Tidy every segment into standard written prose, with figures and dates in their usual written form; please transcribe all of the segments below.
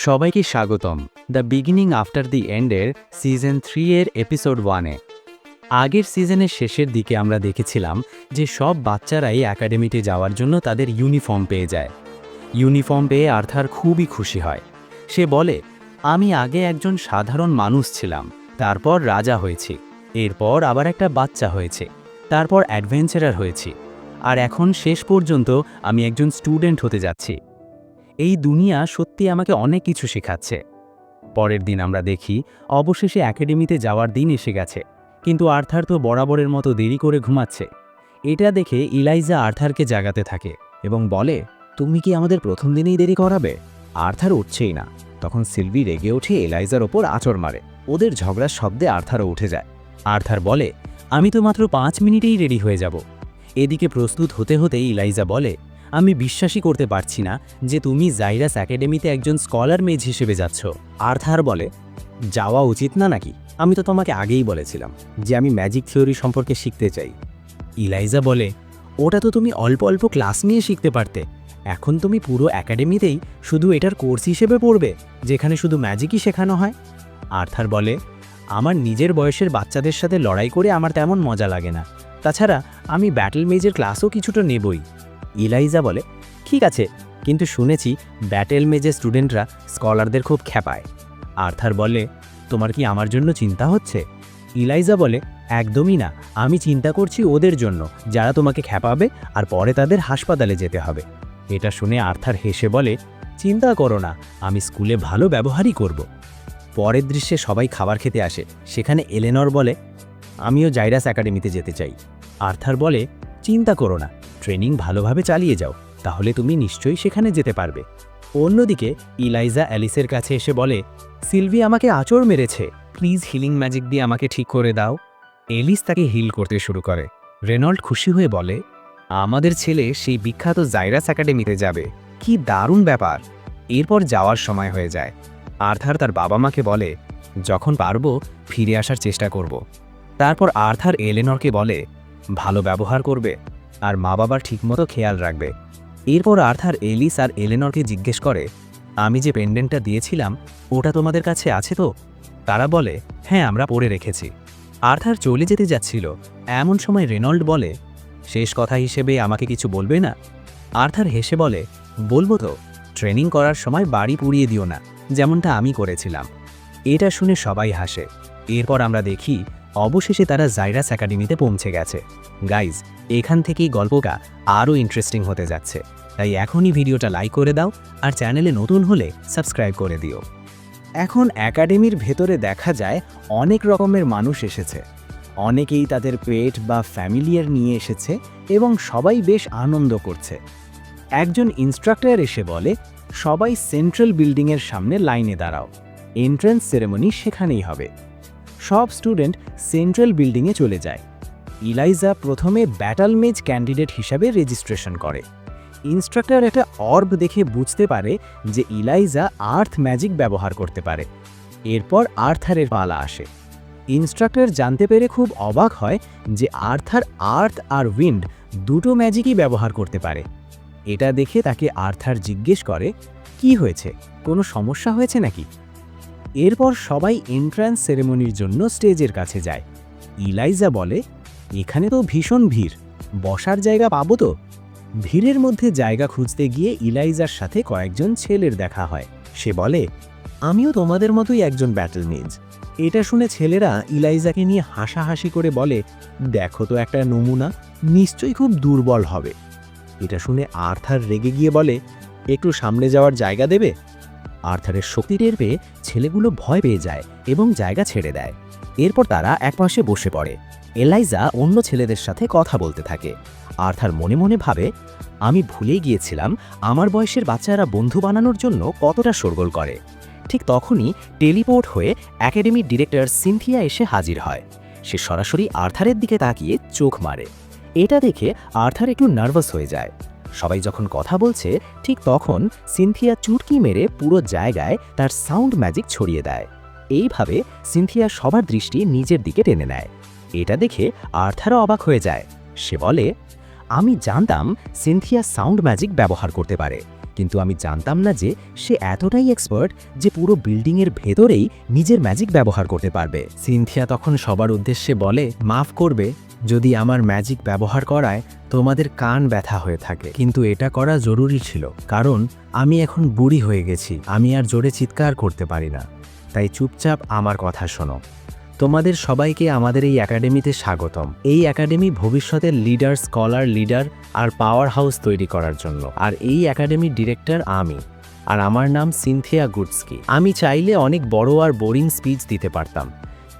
সবাইকে স্বাগতম the beginning after the এন্ডের সিজন 3 এর এপিসোড 1-এ। আগের সিজনের শেষের দিকে আমরা দেখেছিলাম যে সব বাচ্চারাই একাডেমিতে যাওয়ার জন্য তাদের ইউনিফর্ম পেয়ে যায়। ইউনিফর্ম পেয়ে আর্থার খুবই খুশি হয়। সে বলে, আমি আগে একজন সাধারণ মানুষ ছিলাম, তারপর রাজা হয়েছি, এরপর আবার একটা বাচ্চা হয়েছে, তারপর অ্যাডভেঞ্চারার হয়েছি, আর এখন শেষ পর্যন্ত আমি একজন স্টুডেন্ট হতে যাচ্ছি। এই দুনিয়া সত্যি আমাকে অনেক কিছু শেখাচ্ছে। পরের দিন আমরা দেখি অবশেষে একাডেমিতে যাওয়ার দিন এসে গেছে, কিন্তু আর্থার তো বরাবরের মতো দেরি করে ঘুমাচ্ছে। এটা দেখে ইলাইজা আর্থারকে জাগাতে থাকে এবং বলে, তুমি কি আমাদের প্রথম দিনেই দেরি করাবে? আর্থার উঠছেই না। তখন সিলভি রেগে উঠে এলাইজার ওপর আঁচড় মারে। ওদের ঝগড়ার শব্দে আর্থারও উঠে যায়। আর্থার বলে, আমি তো মাত্র 5 মিনিটেই রেডি হয়ে যাব। এদিকে প্রস্তুত হতে হতেই ইলাইজা বলে, আমি বিশ্বাসই করতে পারছি না যে তুমি জাইরাস একাডেমিতে একজন স্কলার মেজ হিসেবে যাচ্ছ। আর্থার বলে, যাওয়া উচিত না নাকি? আমি তো তোমাকে আগেই বলেছিলাম যে আমি ম্যাজিক থিওরি সম্পর্কে শিখতে চাই। ইলাইজা বলে, ওটা তো তুমি অল্প অল্প ক্লাস নিয়ে শিখতে পারতে। এখন তুমি পুরো একাডেমিতেই শুধু এটার কোর্স হিসেবে পড়বে, যেখানে শুধু ম্যাজিকই শেখানো হয়। আর্থার বলে, আমার নিজের বয়সের বাচ্চাদের সাথে লড়াই করে আমার তেমন মজা লাগে না। তাছাড়া আমি ব্যাটল মেজের ক্লাসও কিছুটা নেবই। ইলাইজা বলে, ঠিক আছে, কিন্তু শুনেছি ব্যাটেল মেজের স্টুডেন্টরা স্কলারদের খুব খেপায়। আর্থার বলে, তোমার কি আমার জন্য চিন্তা হচ্ছে? ইলাইজা বলে, একদমই না, আমি চিন্তা করছি ওদের জন্য যারা তোমাকে খেপাবে আর পরে তাদের হাসপাতালে যেতে হবে। এটা শুনে আর্থার হেসে বলে, চিন্তা করো না, আমি স্কুলে ভালো ব্যবহারই করব। পরের দৃশ্যে সবাই খাবার খেতে আসে। সেখানে এলেনর বলে, আমিও জাইরাস একাডেমিতে যেতে চাই। আর্থার বলে, চিন্তা করো না, ট্রেনিং ভালোভাবে চালিয়ে যাও, তাহলে তুমি নিশ্চয়ই সেখানে যেতে পারবে। অন্যদিকে ইলাইজা অ্যালিসের কাছে এসে বলে, সিলভি আমাকে আঁচড় মেরেছে, প্লিজ হিলিং ম্যাজিক দিয়ে আমাকে ঠিক করে দাও। এলিস তাকে হিল করতে শুরু করে। রেনল্ড খুশি হয়ে বলে, আমাদের ছেলে সেই বিখ্যাত জাইরাস একাডেমিতে যাবে, কি দারুণ ব্যাপার। এরপর যাওয়ার সময় হয়ে যায়। আর্থার তার বাবা মাকে বলে, যখন পারবো ফিরে আসার চেষ্টা করব। তারপর আর্থার এলেনরকে বলে, ভালো ব্যবহার করবে আর মা বাবার ঠিকমতো খেয়াল রাখবে। এরপর আর্থার এলিস আর এলেনরকে জিজ্ঞেস করে, আমি যে পেন্ডেন্টটা দিয়েছিলাম ওটা তোমাদের কাছে আছে তো? তারা বলে, হ্যাঁ, আমরা পরে রেখেছি। আর্থার চলে যেতে যাচ্ছিল, এমন সময় রেনল্ড বলে, শেষ কথা হিসেবে আমাকে কিছু বলবে না? আর্থার হেসে বলে, বলবো তো, ট্রেনিং করার সময় বাড়ি পুড়িয়ে দিও না, যেমনটা আমি করেছিলাম। এটা শুনে সবাই হাসে। এরপর আমরা দেখি অবশেষে তারা জাইরাস একাডেমিতে পৌঁছে গেছে। গাইজ, এখান থেকেই গল্পটা আরও ইন্টারেস্টিং হতে যাচ্ছে, তাই এখনই ভিডিওটা লাইক করে দাও আর চ্যানেলে নতুন হলে সাবস্ক্রাইব করে দিও। এখন একাডেমির ভেতরে দেখা যায় অনেক রকমের মানুষ এসেছে। অনেকেই তাদের পেট বা ফ্যামিলিয়ার নিয়ে এসেছে এবং সবাই বেশ আনন্দ করছে। একজন ইনস্ট্রাক্টর এসে বলে, সবাই সেন্ট্রাল বিল্ডিংয়ের সামনে লাইনে দাঁড়াও, এন্ট্রান্স সেরেমনি সেখানেই হবে। সব স্টুডেন্ট সেন্ট্রাল বিল্ডিংয়ে চলে যায়। ইলাইজা প্রথমে ব্যাটল মেজ ক্যান্ডিডেট হিসাবে রেজিস্ট্রেশন করে। ইনস্ট্রাক্টর একটা অর্ব দেখে বুঝতে পারে যে ইলাইজা আর্থ ম্যাজিক ব্যবহার করতে পারে। এরপর আর্থারের পালা আসে। ইনস্ট্রাক্টর জানতে পেরে খুব অবাক হয় যে আর্থার আর্থ আর উইন্ড দুটো ম্যাজিকই ব্যবহার করতে পারে। এটা দেখে তাকে আর্থার জিজ্ঞেস করে, কি হয়েছে, কোনো সমস্যা হয়েছে নাকি? এরপর সবাই এন্ট্রান্স সেরেমনির জন্য স্টেজের কাছে যায়। ইলাইজা বলে, এখানে তো ভীষণ ভিড়, বসার জায়গা পাবো তো? ভিড়ের মধ্যে জায়গা খুঁজতে গিয়ে ইলাইজার সাথে কয়েকজন ছেলের দেখা হয়। সে বলে, আমিও তোমাদের মতোই একজন ব্যাটল মেজ। এটা শুনে ছেলেরা ইলাইজাকে নিয়ে হাসাহাসি করে বলে, দেখো তো একটা নমুনা, নিশ্চয়ই খুব দুর্বল হবে। এটা শুনে আর্থার রেগে গিয়ে বলে, একটু সামনে যাওয়ার জায়গা দেবে? আর্থারের শক্তি টের পেয়ে ছেলেগুলো ভয় পেয়ে যায় এবং জায়গা ছেড়ে দেয়। এরপর তারা একপাশে বসে পড়ে। এলাইজা অন্য ছেলেদের সাথে কথা বলতে থাকে। আর্থার মনে মনে ভাবে, আমি ভুলেই গিয়েছিলাম আমার বয়সের বাচ্চারা বন্ধু বানানোর জন্য কতটা শোরগোল করে। ঠিক তখনই টেলিপোর্ট হয়ে একাডেমির ডিরেক্টর সিনথিয়া এসে হাজির হয়। সে সরাসরি আর্থারের দিকে তাকিয়ে চোখ মারে। এটা দেখে আর্থার একটু নার্ভাস হয়ে যায়। সবাই যখন কথা বলছে ঠিক তখন সিনথিয়া চুটকি মেরে পুরো জায়গায় তার সাউন্ড ম্যাজিক ছড়িয়ে দেয়। এইভাবে সিনথিয়া সবার দৃষ্টি নিজের দিকে টেনে নেয়। এটা দেখে আর্থারও অবাক হয়ে যায়। সে বলে, আমি জানতাম সিনথিয়া সাউন্ড ম্যাজিক ব্যবহার করতে পারে, কিন্তু আমি জানতাম না যে সে এতটাই এক্সপার্ট যে পুরো বিল্ডিংয়ের ভেতরেই নিজের ম্যাজিক ব্যবহার করতে পারবে। সিনথিয়া তখন সবার উদ্দেশ্যে বলে, মাফ করবে যদি আমার ম্যাজিক ব্যবহার করায় তোমাদের কান ব্যথা হয়ে থাকে, কিন্তু এটা করা জরুরি ছিল, কারণ আমি এখন বুড়ি হয়ে গেছি, আমি আর জোরে চিৎকার করতে পারি না। তাই চুপচাপ আমার কথা শোনো। তোমাদের সবাইকে আমাদের এই একাডেমিতে স্বাগতম। এই একাডেমি ভবিষ্যতের লিডার, স্কলার, লিডার আর পাওয়ার হাউস তৈরি করার জন্য। আর এই একাডেমির ডিরেক্টর আমি, আর আমার নাম সিনথিয়া গুডস্কি। আমি চাইলে অনেক বড় আর বোরিং স্পিচ দিতে পারতাম,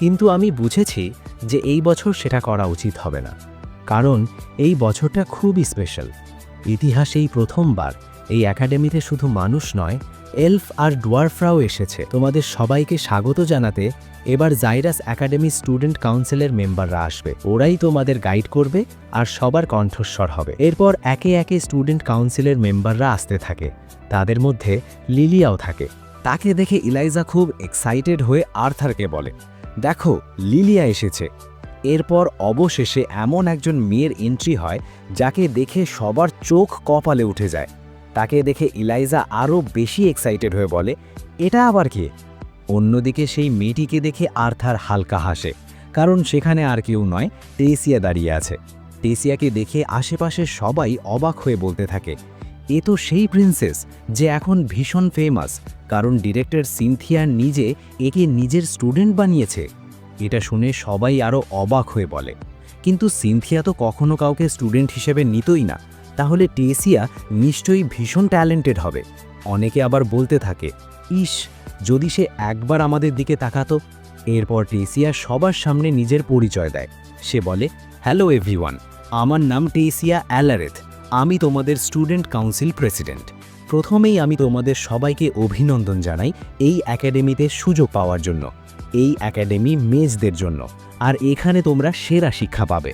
কিন্তু আমি বুঝেছি যে এই বছর সেটা করা উচিত হবে না, কারণ এই বছরটা খুবই স্পেশাল। ইতিহাসেই প্রথমবার এই একাডেমিতে শুধু মানুষ নয়, এলফ আর ডোয়ার্ফরাও এসেছে। তোমাদের সবাইকে স্বাগত জানাতে এবার জাইরাস একাডেমি স্টুডেন্ট কাউন্সিলের মেম্বাররা আসবে। ওরাই তোমাদের গাইড করবে আর সবার কণ্ঠস্বর হবে। এরপর একে একে স্টুডেন্ট কাউন্সিলের মেম্বাররা আসতে থাকে, তাদের মধ্যে লিলিয়াও থাকে। তাকে দেখে ইলাইজা খুব এক্সাইটেড হয়ে আর্থারকে বলে, দেখো লিলিয়া এসেছে। এরপর অবশেষে এমন একজন মেয়ের এন্ট্রি হয় যাকে দেখে সবার চোখ কপালে উঠে যায়। তাকে দেখে ইলাইজা আরও বেশি এক্সাইটেড হয়ে বলে, এটা আবার কে? অন্যদিকে সেই মেয়েটিকে দেখে আর্থার হালকা হাসে, কারণ সেখানে আর কেউ নয়, টেসিয়া দাঁড়িয়ে আছে। টেসিয়াকে দেখে আশেপাশে সবাই অবাক হয়ে বলতে থাকে, এ তো সেই প্রিন্সেস যে এখন ভীষণ ফেমাস, কারণ ডিরেক্টর সিনথিয়া নিজে একে নিজের স্টুডেন্ট বানিয়েছে। এটা শুনে সবাই আরও অবাক হয়ে বলে, কিন্তু সিনথিয়া তো কখনো কাউকে স্টুডেন্ট হিসেবে নিতই না, তাহলে টেসিয়া নিশ্চয়ই ভীষণ ট্যালেন্টেড হবে। অনেকে আবার বলতে থাকে, ইস, যদি সে একবার আমাদের দিকে তাকাতো। এরপর টেসিয়া সবার সামনে নিজের পরিচয় দেয়। সে বলে, হ্যালো এভরিওয়ান, আমার নাম টেসিয়া অ্যালারেথ, আমি তোমাদের স্টুডেন্ট কাউন্সিল প্রেসিডেন্ট। প্রথমেই আমি তোমাদের সবাইকে অভিনন্দন জানাই এই একাডেমিতে সুযোগ পাওয়ার জন্য। এই একাডেমি মেজদের জন্য, আর এখানে তোমরা সেরা শিক্ষা পাবে।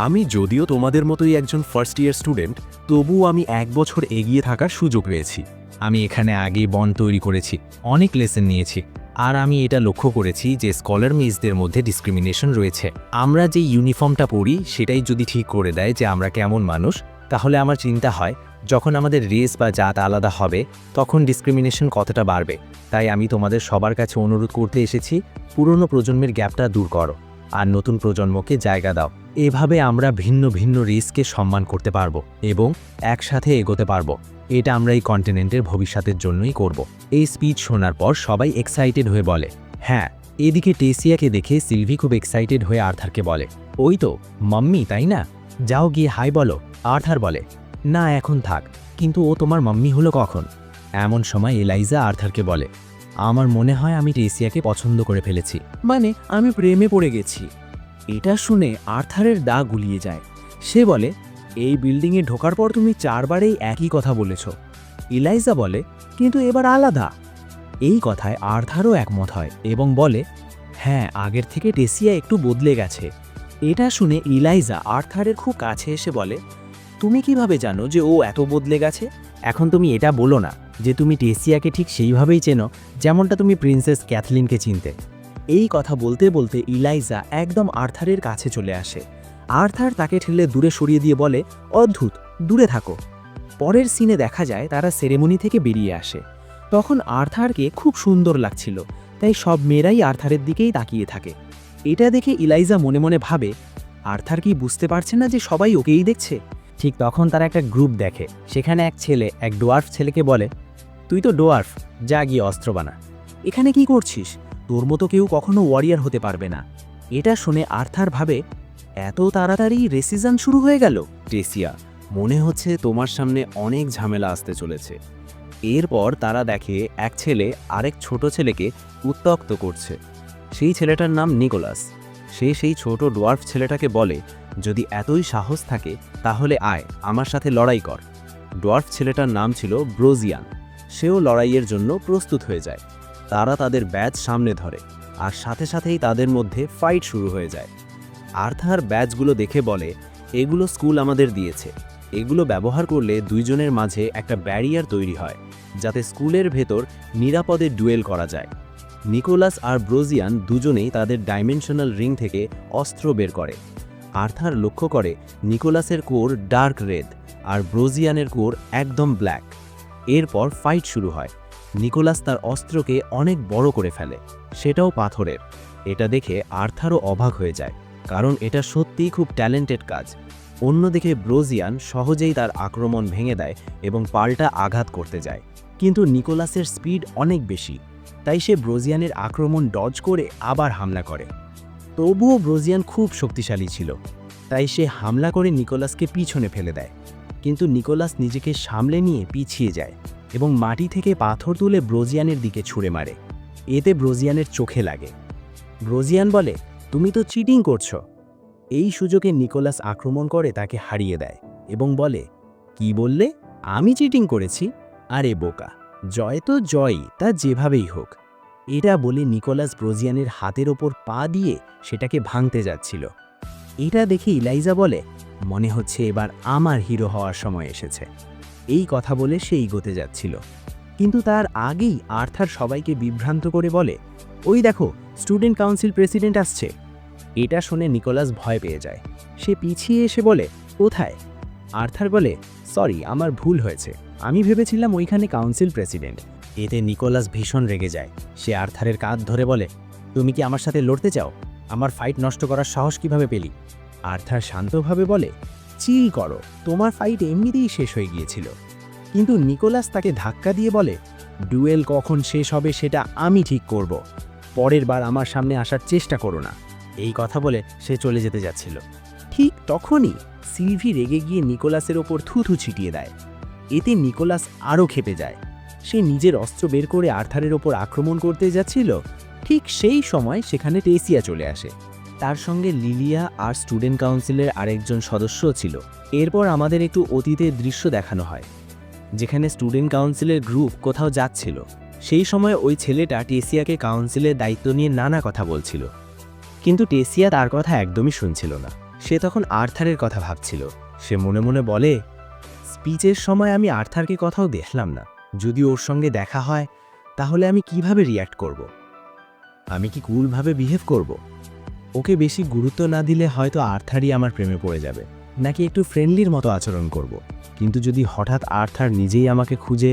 আমি যদিও তোমাদের মতোই একজন ফার্স্ট ইয়ার স্টুডেন্ট, তবুও আমি 1 বছর এগিয়ে থাকার সুযোগ পেয়েছি। আমি এখানে আগেই বন্ড তৈরি করেছি, অনেক লেসন নিয়েছি, আর আমি এটা লক্ষ্য করেছি যে স্কলার মেজদের মধ্যে ডিসক্রিমিনেশন রয়েছে। আমরা যে ইউনিফর্মটা পরি সেটাই যদি ঠিক করে দেয় যে আমরা কেমন মানুষ, তাহলে আমার চিন্তা হয় যখন আমাদের রেস বা জাত আলাদা হবে তখন ডিসক্রিমিনেশন কতটা বাড়বে। তাই আমি তোমাদের সবার কাছে অনুরোধ করতে এসেছি, পুরনো প্রজন্মের গ্যাপটা দূর করো আর নতুন প্রজন্মকে জায়গা দাও। এভাবে আমরা ভিন্ন ভিন্ন রেসকে সম্মান করতে পারবো এবং একসাথে এগোতে পারবো। এটা আমরা এই কন্টিনেন্টের ভবিষ্যতের জন্যই করব। এই স্পিচ শোনার পর সবাই এক্সাইটেড হয়ে বলে, হ্যাঁ। এদিকে টেসিয়াকে দেখে সিলভি খুব এক্সাইটেড হয়ে আর্থারকে বলে, ওই তো মাম্মি, তাই না? যাও গিয়ে হাই বলো। আর্থার বলে, না এখন থাক, কিন্তু ও তোমার মাম্মি হলো কখন? এমন সময় এলাইজা আর্থারকে বলে, আমার মনে হয় আমি টেসিয়াকে পছন্দ করে ফেলেছি, মানে আমি প্রেমে পড়ে গেছি। এটা শুনে আর্থারের দা গুলিয়ে যায়। সে বলে, এই বিল্ডিংয়ে ঢোকার পর তুমি 4 বারেই একই কথা বলেছ। ইলাইজা বলে, কিন্তু এবার আলাদা। এই কথায় আর্থারও একমত হয় এবং বলে, হ্যাঁ, আগের থেকে টেসিয়া একটু বদলে গেছে। এটা শুনে ইলাইজা আর্থারের খুব কাছে এসে বলে, তুমি কিভাবে জানো যে ও এত বদলে গেছে? এখন তুমি এটা বলো না যে তুমি টেসিয়াকে ঠিক সেইভাবেই চেনো যেমনটা তুমি প্রিন্সেস ক্যাথলিনকে চিনতে। এই কথা বলতে বলতে ইলাইজা একদম আর্থারের কাছে চলে আসে। আর্থার তাকে ঠেলে দূরে সরিয়ে দিয়ে বলে, অদ্ভুত, দূরে থাকো। পরের সিনে দেখা যায় তারা সেরেমনি থেকে বেরিয়ে আসে। তখন আর্থারকে খুব সুন্দর লাগছিল, তাই সব মেয়েরাই আর্থারের দিকেই তাকিয়ে থাকে। এটা দেখে ইলাইজা মনে মনে ভাবে, আর্থার কি বুঝতে পারছে না যে সবাই ওকেই দেখছে? ঠিক তখন তারা একটা গ্রুপ দেখে। সেখানে এক ছেলে এক ডোয়ার্ফ ছেলেকে বলে, তুই তো ডোয়ার্ফ, যা গিয়ে অস্ত্র বানা। এখানে কি করছিস? তোর মতো কেউ কখনো ওয়ারিয়ার হতে পারবে না। এটা শুনে আর্থার ভাবে, এত তাড়াতাড়ি রেসিজম শুরু হয়ে গেল। টেসিয়া, মনে হচ্ছে তোমার সামনে অনেক ঝামেলা আসতে চলেছে। এরপর তারা দেখে এক ছেলে আরেক ছোট ছেলেকে উত্ত্যক্ত করছে। সেই ছেলেটার নাম নিকোলাস। সে সেই ছোট ডোয়ার্ফ ছেলেটাকে বলে, যদি এতই সাহস থাকে তাহলে আয়, আমার সাথে লড়াই কর। ডোয়ার্ফ ছেলেটার নাম ছিল ব্রোজিয়ান। সেও লড়াইয়ের জন্য প্রস্তুত হয়ে যায়। তারা তাদের ব্যাজ সামনে ধরে, আর সাথে সাথেই তাদের মধ্যে ফাইট শুরু হয়ে যায়। আর্থার ব্যাজগুলো দেখে বলে, এগুলো স্কুল আমাদের দিয়েছে। এগুলো ব্যবহার করলে দুইজনের মাঝে একটা ব্যারিয়ার তৈরি হয়, যাতে স্কুলের ভেতর নিরাপদে ডুয়েল করা যায়। নিকোলাস আর ব্রোজিয়ান দুজনেই তাদের ডাইমেনশনাল রিং থেকে অস্ত্র বের করে। আর্থার লক্ষ্য করে নিকোলাসের কোর ডার্ক রেড আর ব্রোজিয়ানের কোর একদম ব্ল্যাক। এরপর ফাইট শুরু হয়। নিকোলাস তার অস্ত্রকে অনেক বড় করে ফেলে, সেটাও পাথরের। এটা দেখে আর্থারও অবাক হয়ে যায়, কারণ এটা সত্যিই খুব ট্যালেন্টেড কাজ। অন্যদিকে ব্রোজিয়ান সহজেই তার আক্রমণ ভেঙে দেয় এবং পাল্টা আঘাত করতে যায়, কিন্তু নিকোলাসের স্পিড অনেক বেশি, তাই সে ব্রোজিয়ানের আক্রমণ ডজ করে আবার হামলা করে। তবুও ব্রোজিয়ান খুব শক্তিশালী ছিল, তাই সে হামলা করে নিকোলাসকে পিছনে ফেলে দেয়। কিন্তু নিকোলাস নিজেকে সামলে নিয়ে পিছিয়ে যায় এবং মাটি থেকে পাথর তুলে ব্রোজিয়ানের দিকে ছুঁড়ে মারে। এতে ব্রোজিয়ানের চোখে লাগে। ব্রোজিয়ান বলে, তুমি তো চিটিং করছো। এই সুযোগে নিকোলাস আক্রমণ করে তাকে হারিয়ে দেয় এবং বলে, কি বললে? আমি চিটিং করেছি? আরে বোকা, জয় তো জয়ই, তা যেভাবেই হোক। এটা বলে নিকোলাস ব্রোজিয়ানের হাতের ওপর পা দিয়ে সেটাকে ভাঙতে যাচ্ছিল। এটা দেখে ইলাইজা বলে, মনে হচ্ছে এবার আমার হিরো হওয়ার সময় এসেছে। এই কথা বলে সে এগোতে যাচ্ছিল, কিন্তু তার আগেই আর্থার সবাইকে বিভ্রান্ত করে বলে, ওই দেখো, স্টুডেন্ট কাউন্সিল প্রেসিডেন্ট আসছে। এটা শুনে নিকোলাস ভয় পেয়ে যায়। সে পিছিয়ে এসে বলে, কোথায়? আর্থার বলে, সরি, আমার ভুল হয়েছে, আমি ভেবেছিলাম ওইখানে কাউন্সিল প্রেসিডেন্ট। এতে নিকোলাস ভীষণ রেগে যায়। সে আর্থারের কাঁধ ধরে বলে, তুমি কি আমার সাথে লড়তে চাও? আমার ফাইট নষ্ট করার সাহস কিভাবে পেলি? আর্থার শান্তভাবে বলে, চিল করো, তোমার ফাইট এমনিতেই শেষ হয়ে গিয়েছিল। কিন্তু নিকোলাস তাকে ধাক্কা দিয়ে বলে, ডুয়েল কখন শেষ হবে সেটা আমি ঠিক করব, পরের বার আমার সামনে আসার চেষ্টা করো না। এই কথা বলে সে চলে যেতে যাচ্ছিল। ঠিক তখনই সিলভি রেগে গিয়ে নিকোলাসের ওপর থুথু ছিটিয়ে দেয়। এতে নিকোলাস আরও ক্ষেপে যায়। সে নিজের অস্ত্র বের করে আর্থারের ওপর আক্রমণ করতে যাচ্ছিল। ঠিক সেই সময় সেখানে টেসিয়া চলে আসে। তার সঙ্গে লিলিয়া আর স্টুডেন্ট কাউন্সিলের আরেকজন সদস্যও ছিল। এরপর আমাদের একটু অতীতের দৃশ্য দেখানো হয়, যেখানে স্টুডেন্ট কাউন্সিলের গ্রুপ কোথাও যাচ্ছিল। সেই সময় ওই ছেলেটা টেসিয়াকে কাউন্সিলের দায়িত্ব নিয়ে নানা কথা বলছিল, কিন্তু টেসিয়া তার কথা একদমই শুনছিল না। সে তখন আর্থারের কথা ভাবছিল। সে মনে মনে বলে, স্পিচের সময় আমি আর্থারকে কথাও দেখলাম না। যদি ওর সঙ্গে দেখা হয় তাহলে আমি কিভাবে রিয়্যাক্ট করব? আমি কি কুলভাবে বিহেভ করব? ওকে বেশি গুরুত্ব না দিলে হয়তো আর্থারই আমার প্রেমে পড়ে যাবে, নাকি একটু ফ্রেন্ডলির মতো আচরণ করব। কিন্তু যদি হঠাৎ আর্থার নিজেই আমাকে খুঁজে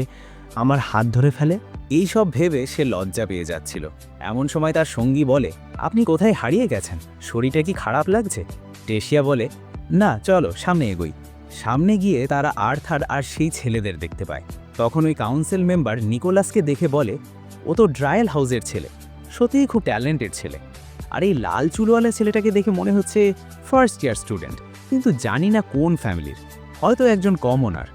আমার হাত ধরে ফেলে? এই সব ভেবে সে লজ্জা পেয়ে যাচ্ছিল। এমন সময় তার সঙ্গী বলে, আপনি কোথায় হারিয়ে গেছেন? শরীরটা কি খারাপ লাগছে? টেসিয়া বলে, না, চলো সামনে এগোই। সামনে গিয়ে তারা আর্থার আর সেই ছেলেদের দেখতে পায়। তখন ওই কাউন্সিল মেম্বার নিকোলাসকে দেখে বলে, ও তো ড্রায়েল হাউসের ছেলে, সত্যিই খুব ট্যালেন্টেড ছেলে। আর এই লাল চুলওয়ালা ছেলেটাকে দেখে মনে হচ্ছে ফার্স্ট ইয়ার স্টুডেন্ট, কিন্তু জানি না কোন ফ্যামিলির, হয়তো একজন কমনার।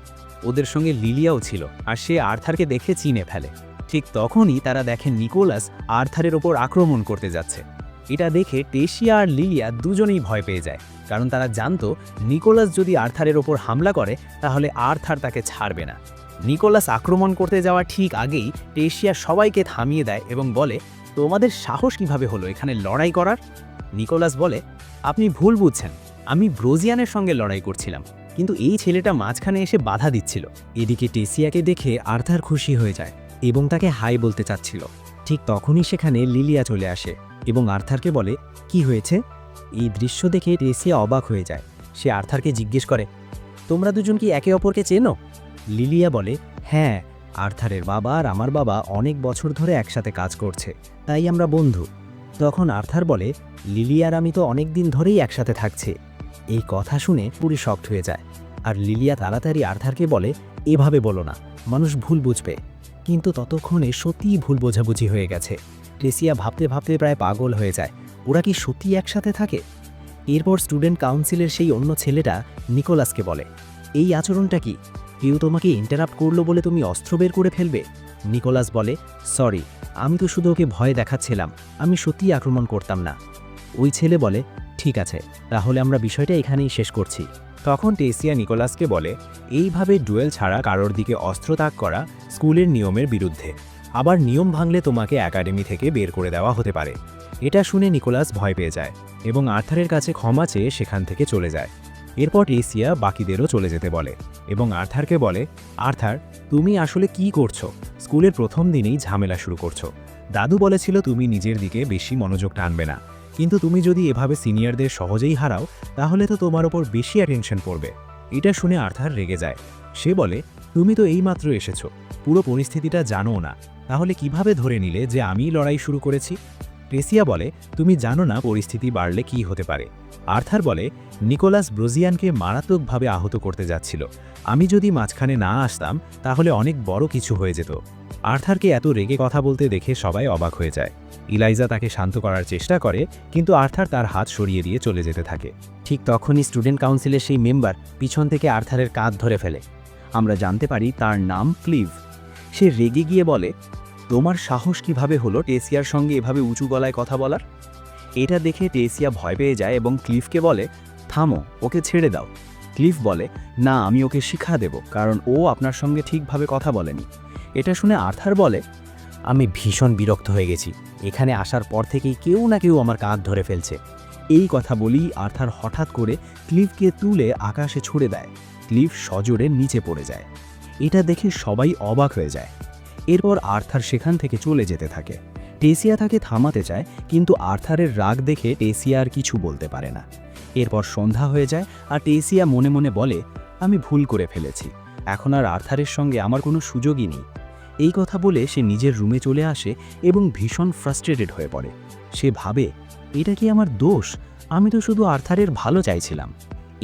ওদের সঙ্গে লিলিয়াও ছিল, আর সে আর্থারকে দেখে চিনে ফেলে। ঠিক তখনই তারা দেখে নিকোলাস আর্থারের ওপর আক্রমণ করতে যাচ্ছে। এটা দেখে টেসিয়া আর লিলিয়া দুজনেই ভয় পেয়ে যায়, কারণ তারা জানতো নিকোলাস যদি আর্থারের ওপর হামলা করে তাহলে আর্থার তাকে ছাড়বে না। নিকোলাস আক্রমণ করতে যাওয়া ঠিক আগেই টেসিয়া সবাইকে থামিয়ে দেয় এবং বলে, তোমাদের সাহস কিভাবে হলো এখানে লড়াই করার? নিকোলাস বলে, আপনি ভুল বুঝছেন, আমি ব্রোজিয়ানের সঙ্গে লড়াই করছিলাম, কিন্তু এই ছেলেটা মাঝখানে এসে বাধা দিচ্ছিল। এদিকে টেসিয়াকে দেখে আর্থার খুশি হয়ে যায় এবং তাকে হাই বলতে চাচ্ছিল। ঠিক তখনই সেখানে লিলিয়া চলে আসে এবং আর্থারকে বলে, কি হয়েছে? এই দৃশ্য দেখে টেসিয়া অবাক হয়ে যায়। সে আর্থারকে জিজ্ঞেস করে, তোমরা দুজন কি একে অপরকে চেনো? লিলিয়া বলে, হ্যাঁ, আর্থারের বাবা আর আমার বাবা অনেক বছর ধরে একসাথে কাজ করছে, তাই আমরা বন্ধু। তখন আর্থার বলে, লিলিয়ার আমি তো অনেক দিন ধরেই একসাথে থাকছি। এই কথা শুনে পুরি শকড হয়ে যায়, আর লিলিয়া তাড়াতাড়ি আর্থারকে বলে, এভাবে বলো না, মানুষ ভুল বুঝবে। কিন্তু ততক্ষণে সত্যিই ভুল বোঝাবুঝি হয়ে গেছে। টেসিয়া ভাবতে ভাবতে প্রায় পাগল হয়ে যায়, ওরা কি সত্যি একসাথে থাকে? এরপর স্টুডেন্ট কাউন্সিলের সেই অন্য ছেলেটা নিকোলাসকে বলে, এই আচরণটা কি? কেউ তোমাকে ইন্টারাপ্ট করলো বলে তুমি অস্ত্র বের করে ফেলবে? নিকোলাস বলে, সরি, আমি তো শুধু ওকে ভয় দেখাচ্ছিলাম, আমি সত্যিই আক্রমণ করতাম না। ওই ছেলে বলে, ঠিক আছে, তাহলে আমরা বিষয়টা এখানেই শেষ করছি। তখন টেসিয়া নিকোলাসকে বলে, এইভাবে ডুয়েল ছাড়া কারোর দিকে অস্ত্র তাক করা স্কুলের নিয়মের বিরুদ্ধে, আবার নিয়ম ভাঙলে তোমাকে একাডেমি থেকে বের করে দেওয়া হতে পারে। এটা শুনে নিকোলাস ভয় পেয়ে যায় এবং আর্থারের কাছে ক্ষমা চেয়ে সেখান থেকে চলে যায়। এরপর টেসিয়া বাকিদেরও চলে যেতে বলে এবং আর্থারকে বলে, আর্থার, তুমি আসলে কি করছো? স্কুলের প্রথম দিনেই ঝামেলা শুরু করছো। দাদু বলেছিল তুমি নিজের দিকে বেশি মনোযোগ টানবে না, কিন্তু তুমি যদি এভাবে সিনিয়রদের সহজেই হারাও তাহলে তো তোমার ওপর বেশি অ্যাটেনশন পড়বে। এটা শুনে আর্থার রেগে যায়। সে বলে, তুমি তো এইমাত্র এসেছো, পুরো পরিস্থিতিটা জানো না, তাহলে কিভাবে ধরে নিলে যে আমিই লড়াই শুরু করেছি? ট্রেসিয়া বলে, তুমি জানো না পরিস্থিতি বাড়লে কি হতে পারে। আর্থার বলে, নিকোলাস ব্রোজিয়ানকে মারাত্মকভাবে আহত করতে যাচ্ছিল। আমি যদি মাঝখানে না আসতাম তাহলে অনেক বড় কিছু হয়ে যেত। আর্থারকে এত রেগে কথা বলতে দেখে সবাই অবাক হয়ে যায়। ইলাইজা তাকে শান্ত করার চেষ্টা করে, কিন্তু আর্থার তার হাত সরিয়ে দিয়ে চলে যেতে থাকে। ঠিক তখনই স্টুডেন্ট কাউন্সিলের সেই মেম্বার পিছন থেকে আর্থারের কাঁধ ধরে ফেলে। আমরা জানতে পারি তার নাম ক্লিভ। সে রেগে গিয়ে বলে, তোমার সাহস কিভাবে হলো টেসিয়ার সঙ্গে এভাবে উঁচু গলায় কথা বলার? এটা দেখে টেসিয়া ভয় পেয়ে যায় এবং ক্লিফকে বলে, থামো, ওকে ছেড়ে দাও। ক্লিফ বলে, না, আমি ওকে শিক্ষা দেব, কারণ ও আপনার সঙ্গে ঠিকভাবে কথা বলেনি। এটা শুনে আর্থার বলে, আমি ভীষণ বিরক্ত হয়ে গেছি। এখানে আসার পর থেকেই কেউ না কেউ আমার কাঁধ ধরে ফেলছে। এই কথা বলেই আর্থার হঠাৎ করে ক্লিফকে তুলে আকাশে ছুড়ে দেয়। ক্লিফ সজোরে নিচে পড়ে যায়। এটা দেখে সবাই অবাক হয়ে যায়। এরপর আর্থার সেখান থেকে চলে যেতে থাকে। টেসিয়া তাকে থামাতে চায়, কিন্তু আর্থারের রাগ দেখে টেসিয়া আর কিছু বলতে পারে না। এরপর সন্ধ্যা হয়ে যায় আর টেসিয়া মনে মনে বলে, আমি ভুল করে ফেলেছি। এখন আর আর্থারের সঙ্গে আমার কোনো সুযোগই নেই। এই কথা বলে সে নিজের রুমে চলে আসে এবং ভীষণ ফ্রাস্ট্রেটেড হয়ে পড়ে। সে ভাবে, এটা কি আমার দোষ? আমি তো শুধু আর্থারের ভালো চাইছিলাম।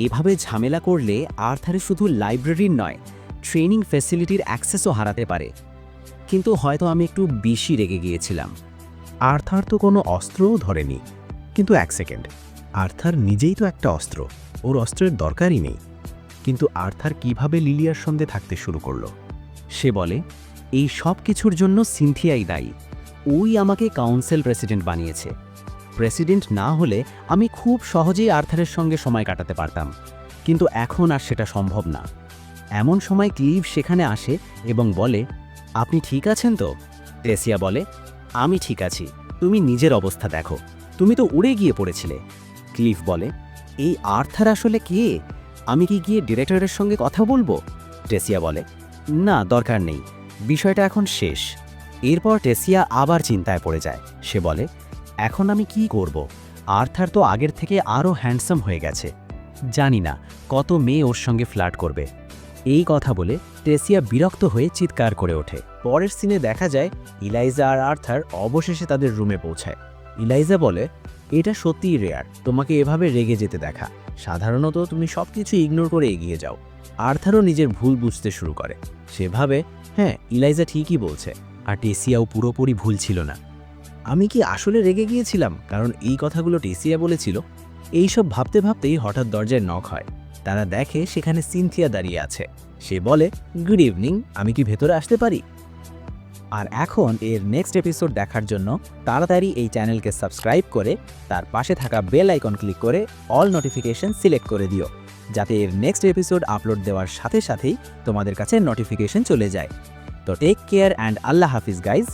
এভাবে ঝামেলা করলে আর্থারের শুধু লাইব্রেরির নয়, ট্রেনিং ফ্যাসিলিটির অ্যাক্সেসও হারাতে পারে। কিন্তু হয়তো আমি একটু বেশি রেগে গিয়েছিলাম। আর্থার তো কোনো অস্ত্রও ধরেনি। কিন্তু এক সেকেন্ড, আর্থার নিজেই তো একটা অস্ত্র, ওর অস্ত্রের দরকারই নেই। কিন্তু আর্থার কিভাবে লিলিয়ার সঙ্গে থাকতে শুরু করলো? সে বলে, এই সব কিছুর জন্য সিনথিয়াই দায়ী। ওই আমাকে কাউন্সিল প্রেসিডেন্ট বানিয়েছে। প্রেসিডেন্ট না হলে আমি খুব সহজেই আর্থারের সঙ্গে সময় কাটাতে পারতাম, কিন্তু এখন আর সেটা সম্ভব না। এমন সময় ক্লিভ সেখানে আসে এবং বলে, আপনি ঠিক আছেন তো? টেসিয়া বলে, আমি ঠিক আছি, তুমি নিজের অবস্থা দেখো, তুমি তো উড়ে গিয়ে পড়েছিলে। ক্লিভ বলে, এই আর্থার আসলে কে? আমি কি গিয়ে ডিরেক্টরের সঙ্গে কথা বলবো? টেসিয়া বলে, না, দরকার নেই, বিষয়টা এখন শেষ। এরপর টেসিয়া আবার চিন্তায় পড়ে যায়। সে বলে, এখন আমি কি করব? আর্থার তো আগের থেকে আরও হ্যান্ডসাম হয়ে গেছে। জানি না কত মেয়ে ওর সঙ্গে ফ্লার্ট করবে। এই কথা বলে টেসিয়া বিরক্ত হয়ে চিৎকার করে ওঠে। পরের সিনে দেখা যায় ইলাইজা আর আর্থার অবশেষে তাদের রুমে পৌঁছায়। ইলাইজা বলে, এটা সত্যিই রেয়ার তোমাকে এভাবে রেগে যেতে দেখা। সাধারণত তুমি সবকিছু ইগনোর করে এগিয়ে যাও। আর্থারও নিজের ভুল বুঝতে শুরু করে। সে ভাবে, হ্যাঁ, ইলাইজা ঠিকই বলছে, আর টেসিয়াও পুরোপুরি ভুল ছিল না। আমি কি আসলে রেগে গিয়েছিলাম কারণ এই কথাগুলো টেসিয়া বলেছিল? এইসব ভাবতে ভাবতেই হঠাৎ দরজায় নক হয়। তারা দেখে সেখানে সিনথিয়া দাঁড়িয়ে আছে। সে বলে, গুড ইভিনিং, আমি কি ভেতরে আসতে পারি? আর এখন এর নেক্সট এপিসোড দেখার জন্য তাড়াতাড়ি এই চ্যানেলকে সাবস্ক্রাইব করে তার পাশে থাকা বেল আইকন ক্লিক করে অল নোটিফিকেশন সিলেক্ট করে দিও, যাতে এর নেক্সট এপিসোড আপলোড দেওয়ার সাথে সাথেই তোমাদের কাছে নোটিফিকেশন চলে যায়। তো টেক কেয়ার অ্যান্ড আল্লাহ হাফিজ গাইজ।